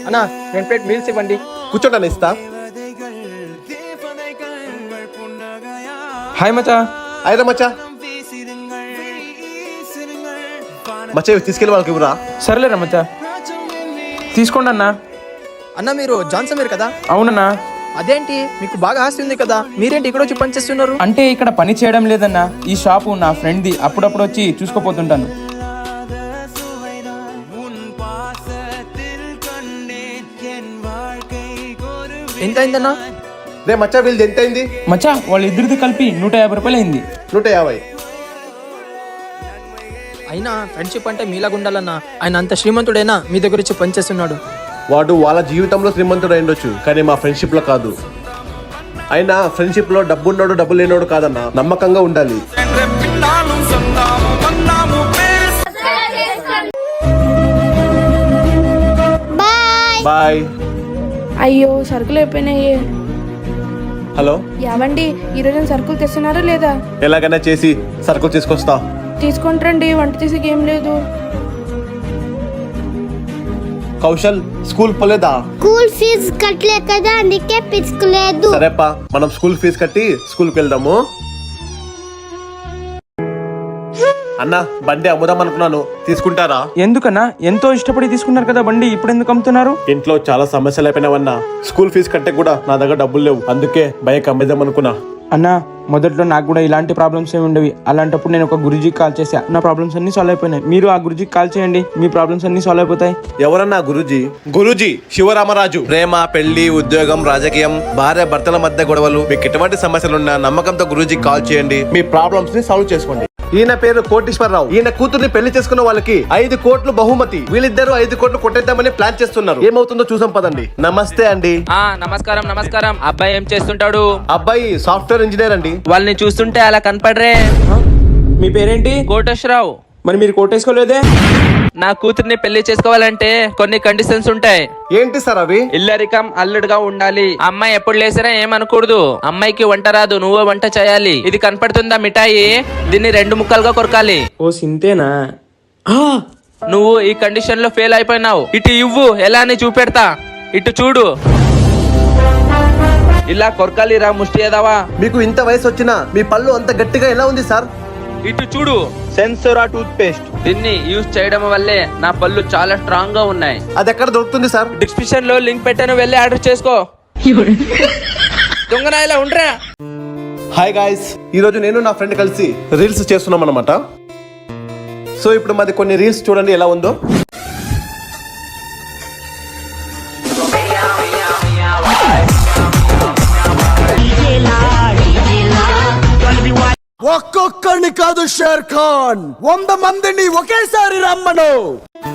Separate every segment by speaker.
Speaker 1: అన్నా 2 plate meals ఇవ్వండి.
Speaker 2: కూర్చోండి ఇస్తా.
Speaker 1: హాయ్ మచా.
Speaker 2: అయినా మచ్చా మచ్చా తీసుకెళ్ళి వాళ్ళకి ఇవ్వరా.
Speaker 1: సర్లేరా మచా, తీసుకోండి అన్నా.
Speaker 3: అన్న మీరు జాన్సన్ మీరు కదా?
Speaker 1: అవునన్నా.
Speaker 3: అదేంటి మీకు బాగా ఆస్తి ఉంది కదా, మీరేంటి ఇక్కడ వచ్చి పనిచేస్తున్నారు?
Speaker 1: అంటే ఇక్కడ పని చేయడం లేదన్నా, ఈ షాపు నా ఫ్రెండ్ది, అప్పుడప్పుడు వచ్చి చూసుకోపోతుంటాను.
Speaker 3: ఎంత అయిందన్నా?
Speaker 2: రే మచ్చా వీళ్ళది ఎంత అయింది?
Speaker 1: మచా వాళ్ళిద్దరిది కలిపి 150 రూపాయలు అయింది.
Speaker 2: 150.
Speaker 3: అయినా ఫ్రెండ్షిప్ అంటే మీలాగా ఉండాలన్నా. ఆయన అంత శ్రీమంతుడైనా మీ దగ్గర వచ్చి పనిచేస్తున్నాడు.
Speaker 2: వాడు వాళ్ళ జీవితంలో శ్రీమంతుడు అయ్యుండొచ్చు, కానీ మా ఫ్రెండ్షిప్ లో కాదు. అయినా ఫ్రెండ్షిప్ లో డబ్బు ఉన్నాడు డబ్బు లేనోడు కాదన్నా, నమ్మకంగా ఉండాలి. బాయ్.
Speaker 4: అయ్యో సరుకులు అయిపోయినాయి.
Speaker 2: హలో
Speaker 4: యావండి, ఈరోజు సరుకులు తెస్తున్నారా లేదా?
Speaker 2: ఎలాగైనా చేసి సరుకులు తీసుకొస్తా.
Speaker 4: తీసుకుంటారండి, వంట చేసేకి ఏం లేదు.
Speaker 2: కౌశల్ స్కూల్ పోలేదా?
Speaker 5: స్కూల్ ఫీజు కట్టలే కదా, అందుకే పిచ్చుకోలేదు.
Speaker 2: సరేపా, మనం స్కూల్ ఫీజు కట్టి స్కూల్కి వెళ్దాము. అన్నా బండి అమ్ముదాం అనుకున్నాను, తీసుకుంటారా?
Speaker 1: ఎందుకన్నా? ఎంతో ఇష్టపడి తీసుకున్నారు కదా బండి, ఇప్పుడు ఎందుకు అమ్ముతున్నారు?
Speaker 2: ఇంట్లో చాలా సమస్యలు అయిపోయినావన్నా, స్కూల్ ఫీజు కట్టే కూడా నా దగ్గర డబ్బులు లేవు, అందుకే బైక్ అమ్మేద్దాం అనుకున్నా.
Speaker 1: అన్నా మొదట్లో నాకు కూడా ఇలాంటి ప్రాబ్లమ్స్ ఏమి ఉండేవి. అలాంటప్పుడు నేను ఒక గురుజీకి కాల్ చేశా, నా ప్రాబ్లమ్స్ అన్ని సాల్వ్ అయిపోయినాయి. మీరు ఆ గురుజీకి కాల్ చేయండి, మీ ప్రాబ్లమ్స్ అన్ని సాల్వ్ అయిపోతాయి.
Speaker 2: ఎవరన్నా గురూజీ? గురూజీ శివరామరాజు. ప్రేమ, పెళ్లి, ఉద్యోగం, రాజకీయం, భార్య భర్తల మధ్య గొడవలు, మీకు ఎటువంటి సమస్యలున్నా నమ్మకంతో గురూజీకి కాల్ చేయండి, మీ ప్రాబ్లమ్స్ ని సాల్వ్ చేసుకోండి. ఈయన పేరు కోటీశ్వరరావు. ఈయన కూతుర్ని పెళ్లి చేసుకున్న వాళ్ళకి 5 కోట్లు బహుమతి. వీళ్ళిద్దరు 5 కోట్లు కొట్టేద్దామని ప్లాన్ చేస్తున్నారు. ఏమవుతుందో చూసాం పదండి. నమస్తే అండి.
Speaker 6: నమస్కారం. నమస్కారం. అబ్బాయి ఏం చేస్తుంటాడు?
Speaker 2: అబ్బాయి సాఫ్ట్వేర్ ఇంజనీర్ అండి.
Speaker 6: వాళ్ళని చూస్తుంటే అలా కనపడరే.
Speaker 1: మీ పేరేంటి?
Speaker 6: కోటేశ్వరరావు.
Speaker 1: మరి మీరు కోటేసుకోలేదే?
Speaker 6: నా కూతుర్ని పెళ్లి చేసుకోవాలంటే కొన్ని కండిషన్స్ ఉంటాయి.
Speaker 2: ఏంటి సార్ అవి?
Speaker 6: ఇల్లరికం, అల్లుడుగా ఉండాలి. అమ్మాయి ఎప్పుడు లేసినా ఏమనకూడదు. అమ్మాయికి వంట రాదు, నువ్వే వంట చేయాలి. ఇది కనపడుతుందా మిఠాయి? దీన్ని 2 ముక్కలుగా కొరకాలి.
Speaker 1: ఓ సింతేనా?
Speaker 6: నువ్వు ఈ కండిషన్ లో ఫెయిల్ అయిపోయినావు. ఇటు ఇవ్వు, ఎలా అని చూపెడతా. ఇటు చూడు, ఇలా కొరకాలి రా ముష్టి ఎదవా.
Speaker 2: మీకు ఇంత వయసు వచ్చినా మీ పళ్ళు అంత గట్టిగా ఎలా ఉంది సార్?
Speaker 6: ఇటు చూడు,
Speaker 2: సెన్సోరా టూత్ పేస్ట్.
Speaker 6: దీన్ని యూజ్ చేయడం వల్లే నా పళ్ళు చాలా స్ట్రాంగ్ గా ఉన్నాయి.
Speaker 2: అది ఎక్కడ దొరుకుతుంది సార్?
Speaker 6: డిస్క్రిప్షన్ లో లింక్ పెట్టాను, వెళ్ళి ఆర్డర్ చేసుకో. దొంగనాయలా ఉండరా.
Speaker 2: హాయ్ గాయ్స్, ఈ రోజు నేను నా ఫ్రెండ్ కలిసి రీల్స్ చేస్తున్నాం అన్నమాట. సో ఇప్పుడు మాది కొన్ని రీల్స్ చూడండి ఎలా ఉందో.
Speaker 7: ఒక్కొక్కడిని కాదు షేర్ ఖాన్, 100 మందిని ఒకేసారి రమ్మను.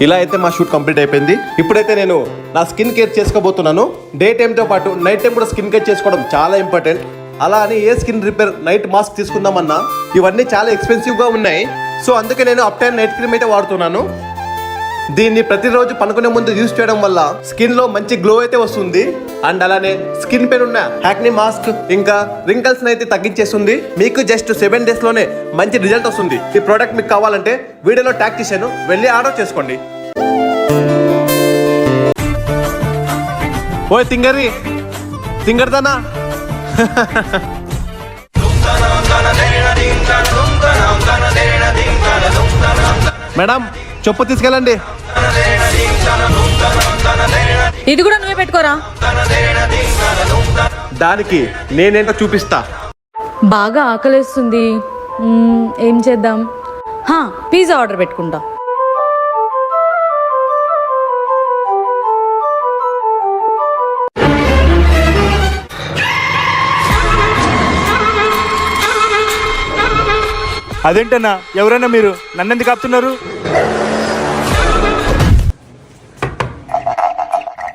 Speaker 2: ఇలా అయితే మా షూట్ కంప్లీట్ అయిపోయింది. ఇప్పుడైతే నేను నా స్కిన్ కేర్ చేసుకోబోతున్నాను. డే టైం తో పాటు నైట్ టైం కూడా స్కిన్ కేర్ చేసుకోవడం చాలా ఇంపార్టెంట్. అలా అని ఏ స్కిన్ రిపేర్ నైట్ మాస్క్ తీసుకుందామన్నా ఇవన్నీ చాలా ఎక్స్పెన్సివ్ గా ఉన్నాయి. సో అందుకే నేను అప్ టైమ్ నైట్ క్రీమ్ అయితే వాడుతున్నాను. దీన్ని ప్రతిరోజు పనుకునే ముందు యూజ్ చేయడం వల్ల స్కిన్ లో మంచి గ్లో అయితే వస్తుంది. అండ్ అలానే స్కిన్ పైన ఉన్న యాక్ని మాస్క్ ఇంకా రింకల్స్ అయితే తగ్గించేస్తుంది. మీకు జస్ట్ 7 days లోనే మంచి రిజల్ట్ వస్తుంది. ఈ ప్రోడక్ట్ మీకు కావాలంటే వీడియోలో ట్యాగ్ చేశాను, వెళ్ళి ఆర్డర్ చేసుకోండి. ఓయ్ తింగరి తింగర్దానా. మేడం చెప్పు తీసుకెళ్ళండి.
Speaker 8: ఇది కూడా నువ్వే పెట్టుకోరా.
Speaker 2: దానికి నేనేంటో చూపిస్తా.
Speaker 8: బాగా ఆకలేస్తుంది, ఏం చేద్దాం? పిజ్జా ఆర్డర్ పెట్టుకుంటా.
Speaker 7: అదేంటన్నా, ఎవరైనా మీరు నన్నెందుకు ఆపుతున్నారు?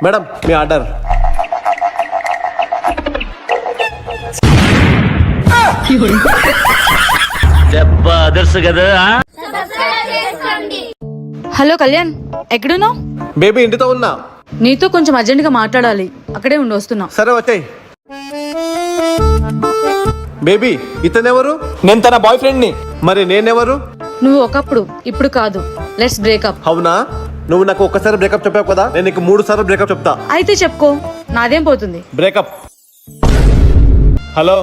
Speaker 2: మేడం మీ ఆర్డర్.
Speaker 8: హలో కళ్యాణ్, ఎక్కడున్నావు?
Speaker 2: బేబీ ఇంటితో ఉన్నా.
Speaker 8: నీతో కొంచెం అర్జెంట్ గా మాట్లాడాలి, అక్కడే ఉండి వస్తున్నా.
Speaker 2: సరే వచ్చాయి. బేబీ ఇతనెవరు?
Speaker 1: నేను తన బాయ్ ఫ్రెండ్ ని.
Speaker 2: మరి నేనెవరు?
Speaker 8: నువ్వు ఒకప్పుడు, ఇప్పుడు కాదు. Let's breakup.
Speaker 2: అవునా? నువ్వు నాకు ఒక్కసారి బ్రేకప్ చెప్పావు కదా, నేను నీకు 3 సార్లు బ్రేకప్ చెప్తా.
Speaker 8: అయితే చెప్పుకో, నాదేం పోతుంది.
Speaker 2: బ్రేకప్. హలో,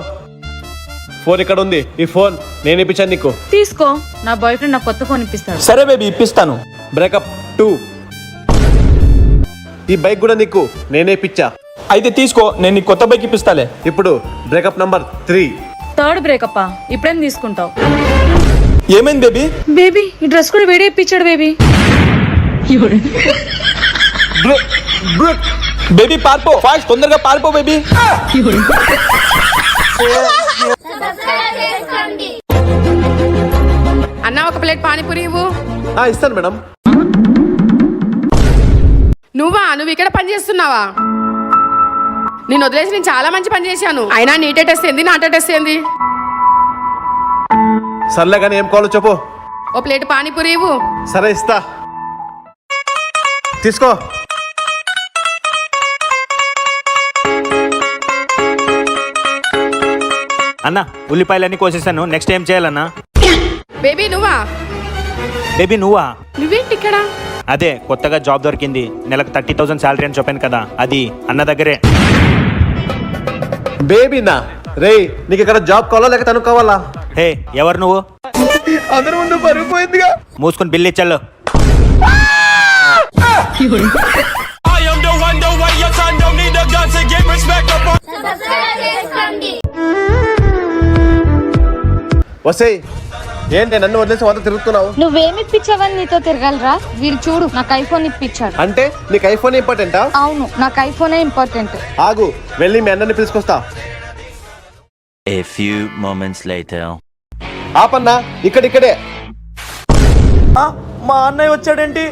Speaker 2: ఫోన్ ఇక్కడ ఉంది. ఈ ఫోన్ నేను ఇప్పించాను నీకు.
Speaker 8: తీసుకో, నా బాయ్ ఫ్రెండ్ నాకు కొత్త ఫోన్ ఇప్పిస్తాడు.
Speaker 1: సరే బేబీ ఇప్పిస్తాను.
Speaker 2: బ్రేకప్ 2. ఈ బైక్ కూడా నీకు నేనే ఇప్పించా.
Speaker 1: అయితే తీసుకో, నేను నీకు కొత్త బైక్ ఇప్పిస్తాలే.
Speaker 2: ఇప్పుడు బ్రేకప్ నంబర్ 3.
Speaker 8: థర్డ్ బ్రేకప్ ఇప్పుడేం తీసుకుంటావు?
Speaker 1: ఏమైంది బేబీ?
Speaker 8: బేబీ ఈ డ్రెస్ కూడా వేడే ఇప్పించాడు బేబీ.
Speaker 1: బేబీ పారిపో, ఫాస్ట్, తొందరగా పారిపో బేబీ.
Speaker 9: అన్న ఒక ప్లేట్ పానీపూరి ఇవ్వు.
Speaker 2: ఇస్తాను మేడం.
Speaker 9: నువ్వు ఇక్కడ పని చేస్తున్నావా? నేను వదిలేసి నేను చాలా మంచి పని చేశాను. అయినా నీ టెస్ట్ ఏంది, నా టెస్ట్ ఏంది?
Speaker 2: సర్లే కానీ ఏం కావాలో చెప్పు.
Speaker 9: ఓ ప్లేట్ పానీపూరి ఇవ్వు.
Speaker 2: సరే ఇస్తా, తీసుకో.
Speaker 10: అన్న ఉల్లిపాయలన్నీ కోసేసాను, నెక్స్ట్ ఏం చేయాలన్నా?
Speaker 9: బేబీ నువ్వా?
Speaker 10: బేబీ నువ్వా?
Speaker 9: నువ్వేంటి ఇక్కడ?
Speaker 10: అదే కొత్తగా జాబ్ దొరికింది, నెలకు 30,000 శాలరీ అని చెప్పాను కదా, అది అన్న దగ్గరే.
Speaker 2: బేబీనా? రేయ్, నీకు ఇక్కడ జాబ్ కావాలా లేక తను కావాలా?
Speaker 10: హే, ఎవరు నువ్వు?
Speaker 2: అందరి ముందు పరిగిపోయిందిగా.
Speaker 10: మూసుకొని బిల్లు ఇచ్చాళ్ళు.
Speaker 2: వసేయ్, ఏంటి నన్ను వదిలేసి వంత తిరుగుతున్నావు?
Speaker 5: నువ్వేమి ఇప్పించావని నీతో తిరగలరా? వీడు చూడు, నాకు ఐఫోన్ ఇప్పించాడు.
Speaker 2: అంటే నీకు ఐఫోన్ ఇంపార్టెంటా?
Speaker 5: అవును, నాకు ఐఫోనే ఇంపార్టెంట్.
Speaker 2: ఆగు, వెళ్ళి మీ అన్నని పిలుచుకొస్తా.
Speaker 11: A few moments later.
Speaker 2: ఆపన్నా, ఇక్కడే.
Speaker 1: మా అన్నయ్య వచ్చాడేంటి?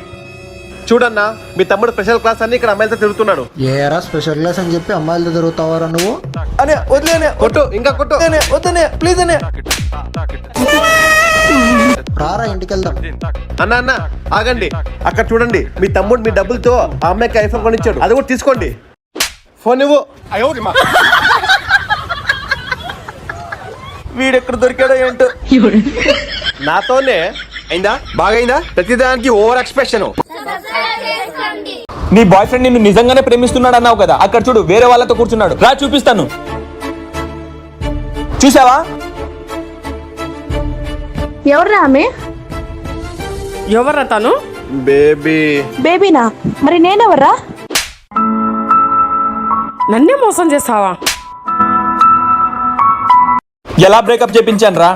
Speaker 2: చూడన్నా, మీ తమ్ముడు స్పెషల్ క్లాస్ అని ఇక్కడ అమ్మాయిలతో తిరుగుతున్నాడు.
Speaker 7: ఏరా స్పెషల్ క్లాస్ అని చెప్పి అమ్మాయిలతో తిరుగుతావారా నువ్వు?
Speaker 1: అనే వదిలేనే,
Speaker 2: కొట్టు, ఇంకా కొట్టు.
Speaker 1: వద్దనే ప్లీజ్ అనే.
Speaker 7: రారా ఇంటికి వెళ్దాం.
Speaker 2: అన్న ఆగండి, అక్కడ చూడండి, మీ తమ్ముడు మీ డబ్బులతో ఆ అమ్మాయికి ఐఫోన్ కొనిచ్చాడు, అది కూడా తీసుకోండి. ఫోన్ ఇవ్వు.
Speaker 1: వీడెక్కడ దొరికాడో ఏంటో.
Speaker 2: నాతోనే
Speaker 1: అయిందా? బాగైందా? ప్రతిదానికి ఓవర్ ఎక్స్ప్రెషన్. నీ బాయ్ ఫ్రెండ్ నిన్ను నిజంగానే ప్రేమిస్తున్నాడు అన్నావు కదా, అక్కడ చూడు వేరే వాళ్ళతో కూర్చున్నాడు. రా చూపిస్తాను. చూసావా?
Speaker 4: ఎవర్రా ఆమె?
Speaker 9: ఎవర్రా తను?
Speaker 2: బేబీ.
Speaker 4: బేబీనా? మరి నేనెవర్రా?
Speaker 9: నన్నే మోసం చేస్తావా?
Speaker 1: ఎలా బ్రేకప్ చేపించాను రా?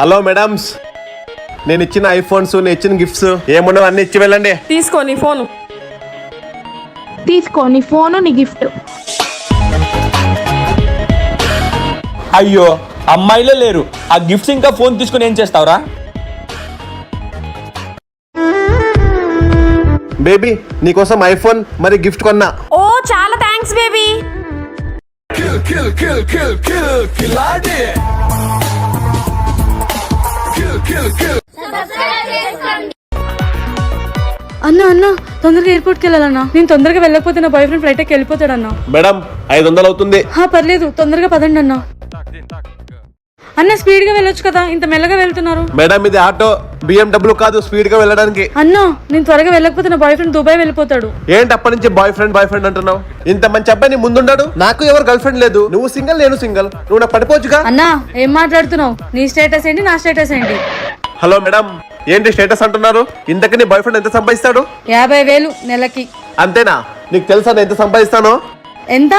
Speaker 2: హలో మేడమ్స్, నేను ఇచ్చిన ఐఫోన్స్, నేను ఇచ్చిన గిఫ్ట్స్ ఏమున్నావు అన్ని ఇచ్చి వెళ్ళండి.
Speaker 9: తీసుకో నీ ఫోను.
Speaker 4: తీసుకో నీ ఫోను, నీ గిఫ్ట్.
Speaker 1: అయ్యో, అమ్మాయిలే లేరు, ఆ గిఫ్ట్స్ ఇంకా ఫోన్ తీసుకుని ఏం చేస్తావురా?
Speaker 2: బేబీ, నీకోసం ఐఫోన్ మరి గిఫ్ట్ కొన్నా.
Speaker 9: ఓ చాలా థ్యాంక్స్ బేబీ.
Speaker 8: అన్న తొందరగా ఎయిర్పోర్ట్కి వెళ్ళాలన్నా. నేను తొందరగా వెళ్ళకపోతే నా బాయ్ ఫ్రెండ్ ఫ్లైట్ ఎక్కి వెళ్ళిపోతాడన్నా.
Speaker 2: మేడం 500 అవుతుంది.
Speaker 8: పర్లేదు, తొందరగా పదండి అన్న. అన్న స్పీడ్ గా వెళ్ళొచ్చు కదా, ఇంత మెల్లగా వెళ్తున్నారు.
Speaker 2: మేడం ఇది ఆటో, BMW కాదు స్పీడ్ గా వెళ్ళడానికి.
Speaker 8: అన్న నేను త్వరగా వెళ్ళకపోతే నా బాయ్ ఫ్రెండ్ దుబాయ్ వెళ్ళిపోతాడు.
Speaker 2: ఏంటి అప్పటి నుంచి బాయ్ ఫ్రెండ్ అంటున్నావు? ఇంత మంచి అబ్బాయి నీ ముందుండాడు. నాకు ఎవరు గర్ల్ ఫ్రెండ్ లేదు. నువ్వు సింగిల్, నేను సింగిల్. నువ్వు నాకు పడిపోవచ్చుగా.
Speaker 8: అన్న ఏం మాట్లాడుతున్నావు? నీ స్టేటస్ ఏంటి, నా స్టేటస్ ఏంటి?
Speaker 2: హలో మేడం, ఏంటి స్టేటస్ అంటున్నారు? ఇంతకు నీ బాయ్ ఫ్రెండ్ ఎంత సంపాదిస్తాడు?
Speaker 8: 50,000 నెలకి.
Speaker 2: అంతేనా? నీకు తెలుసా నేను ఎంత సంపాదిస్తాను?
Speaker 8: ఎంత?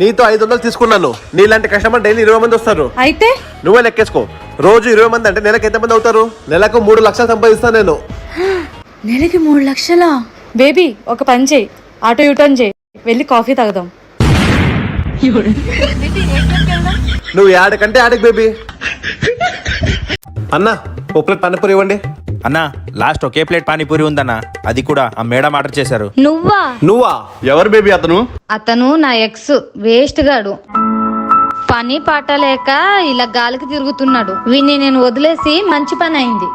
Speaker 2: నీతో 500 తీసుకున్నాను. నీలాంటి కస్టమర్ డైలీ 20 మంది వస్తారు.
Speaker 8: అయితే
Speaker 2: నువ్వే లెక్కేసుకో. రోజు 20 మంది అంటే నెలకు ఎంత మంది అవుతారు? నెలకు 3 లక్షలు సంపాదిస్తాను నేను.
Speaker 8: నెలకి 3 లక్షలా? బేబీ ఒక పని చేయి, ఆటో యూటర్న్ చేయి, వెళ్ళి కాఫీ తాగుదాం.
Speaker 2: నువ్వు యాడకంటే ఆడకు బేబీ. అన్న ఓ ప్లేట్ పానీపూరి ఇవ్వండి.
Speaker 10: అన్న లాస్ట్ ఒకే ప్లేట్ పానీపూరి ఉందన్న, అది కూడా ఆ మేడం ఆర్డర్ చేశారు.
Speaker 2: నువ్వా? ఎవరు బేబీ అతను?
Speaker 5: అతను నా ఎక్స్ వేస్ట్ గాడు. పని పాట లేక ఇలా గాలికి తిరుగుతున్నాడు. వీడిని నేను వదిలేసి మంచి పని అయింది.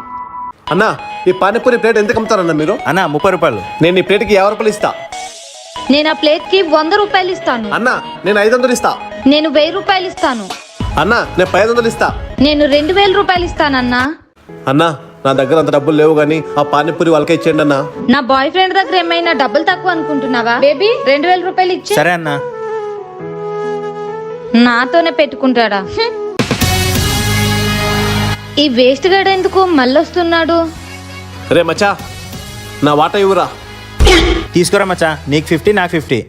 Speaker 2: అన్న ఈ పానీపూరి ప్లేట్ ఎంత అమ్ముతారన్న మీరు?
Speaker 10: అన్న 30 రూపాయలు.
Speaker 2: నేను ఈ ప్లేట్కి 50 రూపాయలు ఇస్తా.
Speaker 5: నేను ఆ ప్లేట్ కి 100 రూపాయలు ఇస్తాను.
Speaker 2: అన్న నేను 500 ఇస్తా.
Speaker 5: నేను 1000 రూపాయలు ఇస్తాను.
Speaker 2: అన్న నేను 500 ఇస్తా.
Speaker 5: నేను 2000 రూపాయలు ఇస్తానన్నా.
Speaker 2: అన్న నా దగ్గర అంత డబ్బులు లేవు కానీ ఆ పానీపూరి వాళ్ళకే ఇచ్చేయండి అన్న.
Speaker 5: నా బాయ్ ఫ్రెండ్ దగ్గర ఏమైనా డబ్బులు తక్కువ అనుకుంటున్నావా? బేబీ 2000 రూపాయలు ఇచ్చి
Speaker 10: సరే అన్న.
Speaker 5: నాతోనే పెట్టుకుంటాడా? ఈ వేస్ట్ గాడు ఎందుకు మళ్ళొస్తున్నాడు?
Speaker 2: రే మచ్చా, నా వాటా ఇవ్వరా.
Speaker 10: తీసుకురా మచ్చా, నీకు 50 నాకు 50.